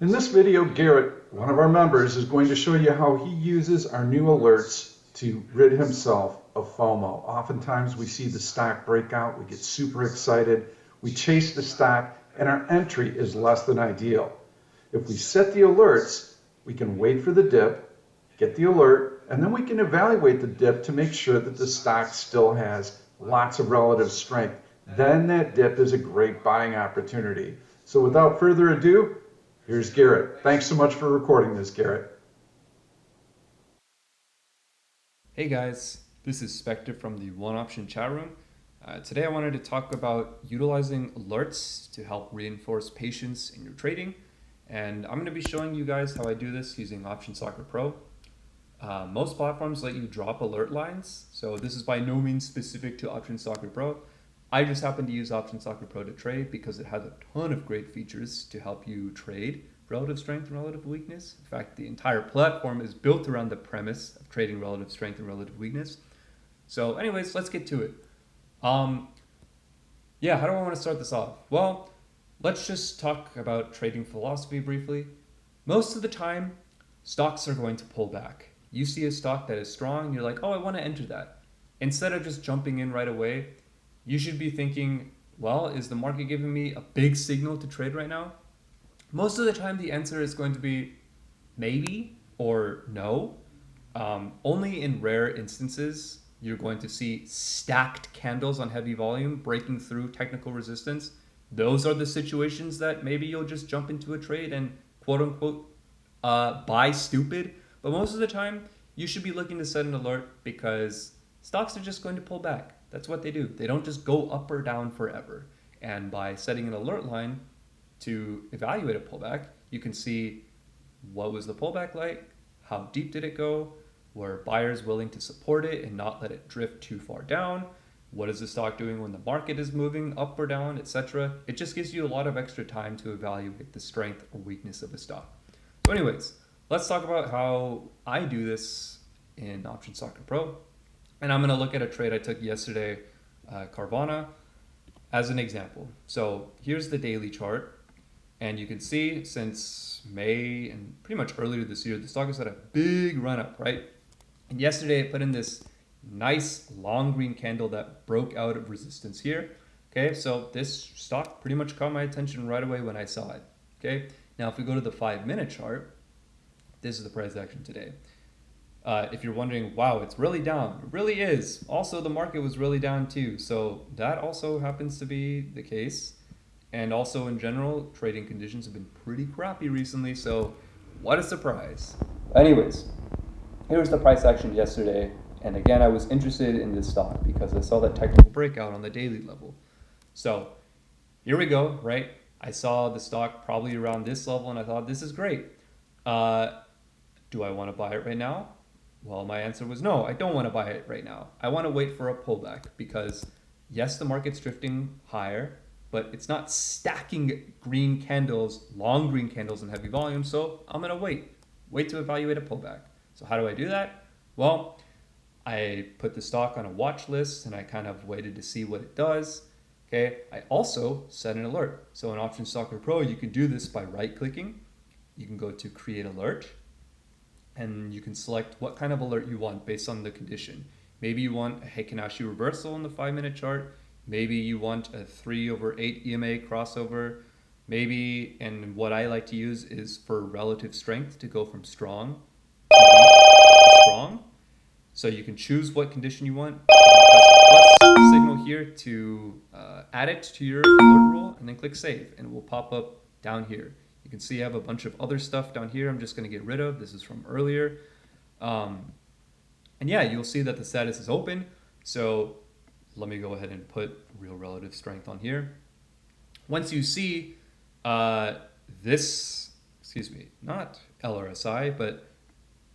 In this video, Garrett, one of our members, is going to show you how he uses our new alerts to rid himself of FOMO. Oftentimes we see the stock breakout, we get super excited, we chase the stock, and our entry is less than ideal. If we set the alerts, we can wait for the dip, get the alert, and then we can evaluate the dip to make sure that the stock still has lots of relative strength. Then that dip is a great buying opportunity. So without further ado, here's Garrett. Thanks so much for recording this, Garrett. Hey guys, this is Spectre from the OneOption chat room. Today I wanted to talk about utilizing alerts to help reinforce patience in your trading. And I'm going to be showing you guys how I do this using Option Soccer Pro. Most platforms let you drop alert lines, so this is by no means specific to Option Soccer Pro. I just happen to use Option Soccer Pro to trade because it has a ton of great features to help you trade relative strength and relative weakness. In fact, the entire platform is built around the premise of trading relative strength and relative weakness. So anyways, let's get to it. Um, how do I want to start this off? Well, let's just talk about trading philosophy briefly. Most of the time, stocks are going to pull back. You see a stock that is strong, you're like, oh, I want to enter that. Instead of just jumping in right away, you should be thinking, well, is the market giving me a big signal to trade right now? Most of the time, the answer is going to be maybe or no. Only in rare instances, you're going to see stacked candles on heavy volume breaking through technical resistance. Those are the situations that maybe you'll just jump into a trade and quote unquote buy stupid. But most of the time, you should be looking to set an alert because stocks are just going to pull back. That's what they do. They don't just go up or down forever. And by setting an alert line to evaluate a pullback, you can see what was the pullback like, how deep did it go, were buyers willing to support it and not let it drift too far down, what is the stock doing when the market is moving up or down, etc. It just gives you a lot of extra time to evaluate the strength or weakness of a stock. So anyways, let's talk about how I do this in Option Soccer Pro. And I'm going to look at a trade I took yesterday, Carvana, as an example. So here's the daily chart. And you can see since May and pretty much earlier this year, the stock has had a big run up, right? And yesterday it put in this nice long green candle that broke out of resistance here. Okay, so this stock pretty much caught my attention right away when I saw it. Okay, now if we go to the 5-minute chart, this is the price action today. If you're wondering, wow, it's really down. It really is. Also, the market was really down too. So that also happens to be the case. And also in general, trading conditions have been pretty crappy recently. So what a surprise. Anyways, here's the price action yesterday. And again, I was interested in this stock because I saw that technical breakout on the daily level. So here we go, right? I saw the stock probably around this level and I thought, this is great. Do I want to buy it right now? Well, my answer was no, I don't want to buy it right now. I want to wait for a pullback because yes, the market's drifting higher, but it's not stacking green candles, long green candles in heavy volume. So I'm going to wait to evaluate a pullback. So how do I do that? Well, I put the stock on a watch list and I kind of waited to see what it does. Okay. I also set an alert. So in Option Soccer Pro, you can do this by right clicking. You can go to create alert and you can select what kind of alert you want based on the condition. Maybe you want a Heikin-Ashi reversal in the 5-minute chart. Maybe you want a 3/8 EMA crossover. Maybe, and what I like to use is for relative strength to go from strong to weak to strong. So you can choose what condition you want. You can press the plus signal here to add it to your alert rule and then click save and it will pop up down here. You can see I have a bunch of other stuff down here I'm just going to get rid of. This is from earlier. And yeah, you'll see that the status is open. So let me go ahead and put real relative strength on here. Once you see not LRSI, but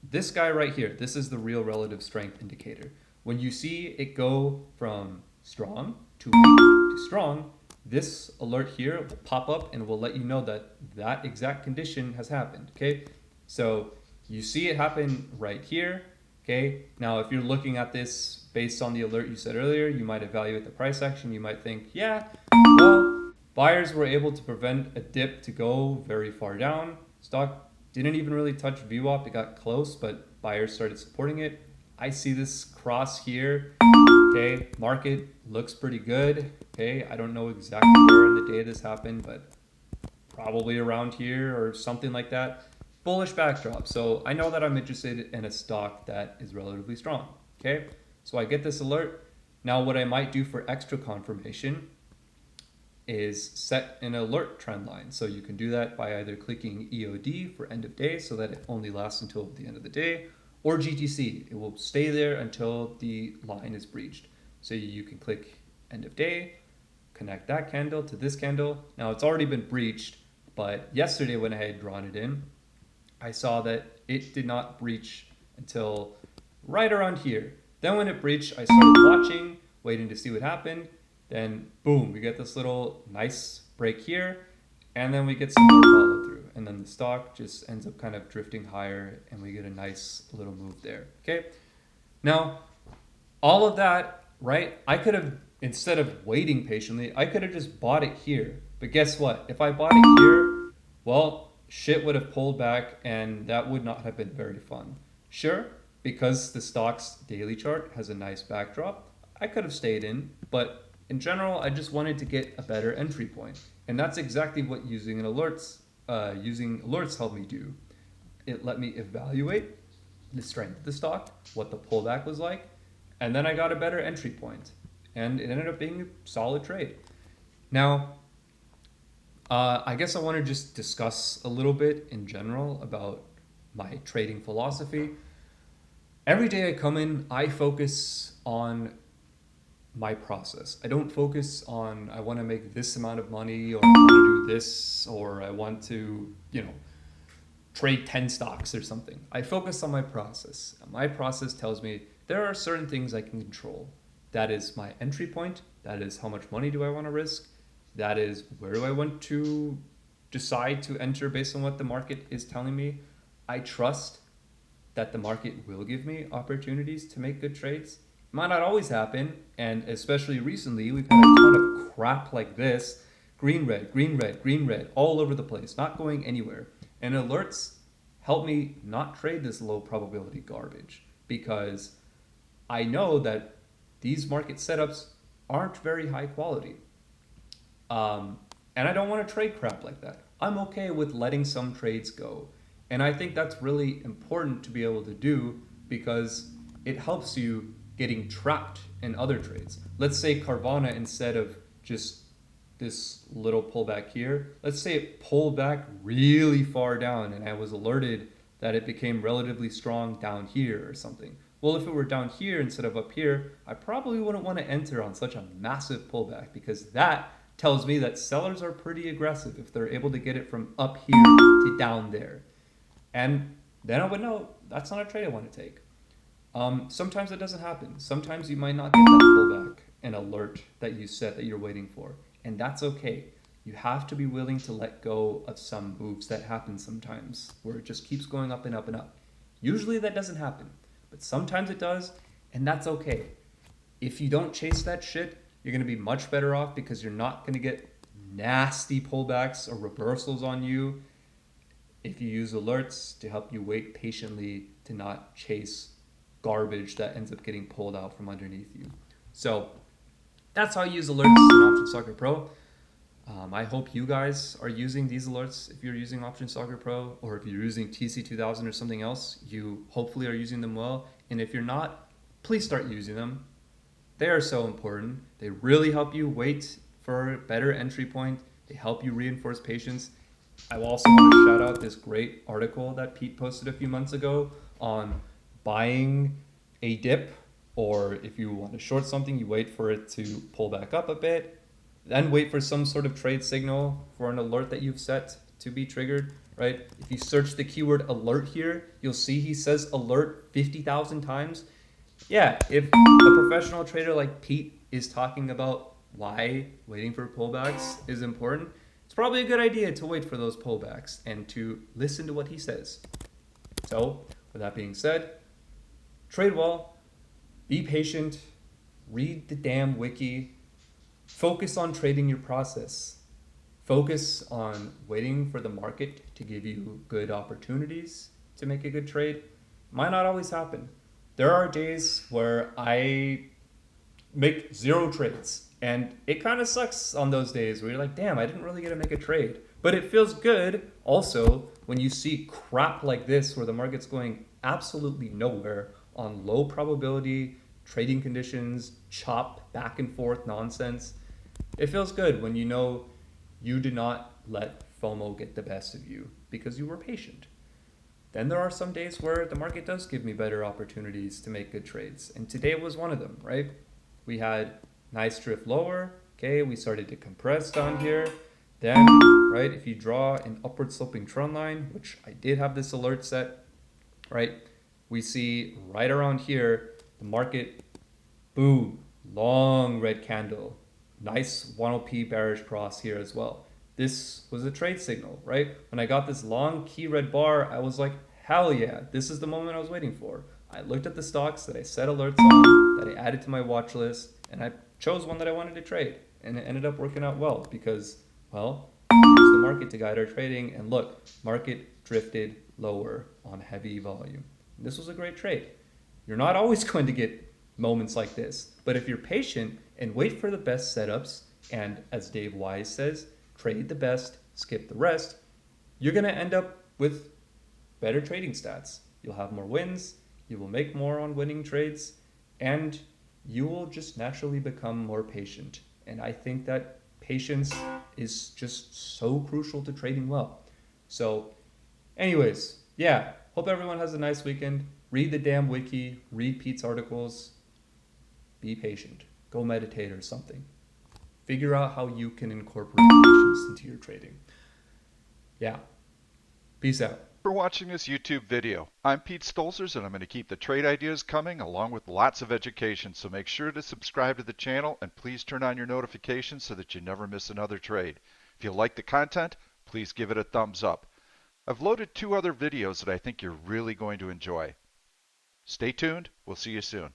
this guy right here, this is the real relative strength indicator. When you see it go from strong to weak to strong, this alert here will pop up and will let you know that that exact condition has happened. Okay, so you see it happen right here. Okay, now if you're looking at this based on the alert you said earlier, you might evaluate the price action. You might think, yeah, well, buyers were able to prevent a dip to go very far down. Stock didn't even really touch VWAP. It got close, but buyers started supporting it. I see this cross here. Okay, market looks pretty good. Okay, I don't know exactly where in the day this happened, but probably around here or something like that. Bullish backdrop. So I know that I'm interested in a stock that is relatively strong. Okay, so I get this alert. Now, what I might do for extra confirmation is set an alert trend line. So you can do that by either clicking EOD for end of day so that it only lasts until the end of the day, or GTC. It will stay there until the line is breached. So you can click end of day, connect that candle to this candle. Now it's already been breached, but yesterday when I had drawn it in, I saw that it did not breach until right around here. Then when it breached, I started watching, waiting to see what happened. Then boom, we get this little nice break here, and then we get some more follow through. And then the stock just ends up kind of drifting higher, and we get a nice little move there. Okay. Now, all of that, right? I could have, instead of waiting patiently, I could have just bought it here. But guess what? If I bought it here, well, shit would have pulled back, and that would not have been very fun. Sure, because the stock's daily chart has a nice backdrop, I could have stayed in, but in general, I just wanted to get a better entry point. And that's exactly what using alerts helped me do. It let me evaluate the strength of the stock, what the pullback was like, and then I got a better entry point. And it ended up being a solid trade. Now, I guess I want to just discuss a little bit in general about my trading philosophy. Every day I come in, I focus on my process. I don't focus on I want to make this amount of money, or I want to do this, or I want to, trade 10 stocks or something. I focus on my process. My process tells me there are certain things I can control. That is my entry point. That is how much money do I want to risk. That is where do I want to decide to enter based on what the market is telling me. I trust that the market will give me opportunities to make good trades. It might not always happen, and especially recently, we've had a ton of crap like this. Green, red, green, red, green, red, all over the place, not going anywhere. And alerts help me not trade this low probability garbage, because I know that these market setups aren't very high quality. And I don't want to trade crap like that. I'm okay with letting some trades go. And I think that's really important to be able to do, because it helps you getting trapped in other trades. Let's say Carvana, instead of just this little pullback here, let's say it pulled back really far down and I was alerted that it became relatively strong down here or something. Well, if it were down here instead of up here, I probably wouldn't want to enter on such a massive pullback, because that tells me that sellers are pretty aggressive if they're able to get it from up here to down there. And then I would know that's not a trade I want to take. Sometimes it doesn't happen. Sometimes you might not get that pullback and alert that you set that you're waiting for. And that's okay. You have to be willing to let go of some moves that happen sometimes, where it just keeps going up and up and up. Usually that doesn't happen, but sometimes it does, and that's okay. If you don't chase that shit, you're going to be much better off, because you're not going to get nasty pullbacks or reversals on you if you use alerts to help you wait patiently to not chase garbage that ends up getting pulled out from underneath you. So that's how I use alerts in Option Soccer Pro. I hope you guys are using these alerts if you're using Option Soccer Pro, or if you're using TC2000 or something else, you hopefully are using them well. And if you're not, please start using them. They are so important. They really help you wait for a better entry point. They help you reinforce patience. I also want to shout out this great article that Pete posted a few months ago on buying a dip, or if you want to short something, you wait for it to pull back up a bit, then wait for some sort of trade signal for an alert that you've set to be triggered, right? If you search the keyword alert here, you'll see he says alert 50,000 times. Yeah, if a professional trader like Pete is talking about why waiting for pullbacks is important, it's probably a good idea to wait for those pullbacks and to listen to what he says. So, with that being said, trade well, be patient, read the damn wiki, focus on trading your process. focus on waiting for the market to give you good opportunities to make a good trade might not always happen. There are days where I make zero trades. And it kind of sucks on those days where you're like, damn, I didn't really get to make a trade. But it feels good also when you see crap like this where the market's going absolutely nowhere on low probability trading conditions, chop back and forth nonsense. It feels good when you know you did not let FOMO get the best of you because you were patient. Then there are some days where the market does give me better opportunities to make good trades. And today was one of them, right? We had nice drift lower. Okay, we started to compress down here. Then, right, if you draw an upward sloping trend line, which I did have this alert set, right, we see right around here, the market, boom, long red candle. Nice 1OP bearish cross here as well. This was a trade signal, right? When I got this long key red bar, I was like, hell yeah, this is the moment I was waiting for. I looked at the stocks that I set alerts on, that I added to my watch list, and I chose one that I wanted to trade. And it ended up working out well because, well, we use the market to guide our trading. And look, market drifted lower on heavy volume. And this was a great trade. You're not always going to get moments like this, but if you're patient and wait for the best setups, and as Dave Wise says, trade the best, skip the rest, you're going to end up with better trading stats. You'll have more wins, you will make more on winning trades, and you will just naturally become more patient. And I think that patience is just so crucial to trading well. So, anyways, yeah, hope everyone has a nice weekend. Read the damn wiki, read Pete's articles, be patient, go meditate or something. Figure out how you can incorporate patience into your trading. Yeah. Peace out. For watching this YouTube video. I'm Pete Stolzers, and I'm going to keep the trade ideas coming along with lots of education, so make sure to subscribe to the channel and please turn on your notifications so that you never miss another trade. If you like the content, please give it a thumbs up. I've loaded 2 other videos that I think you're really going to enjoy. Stay tuned. We'll see you soon.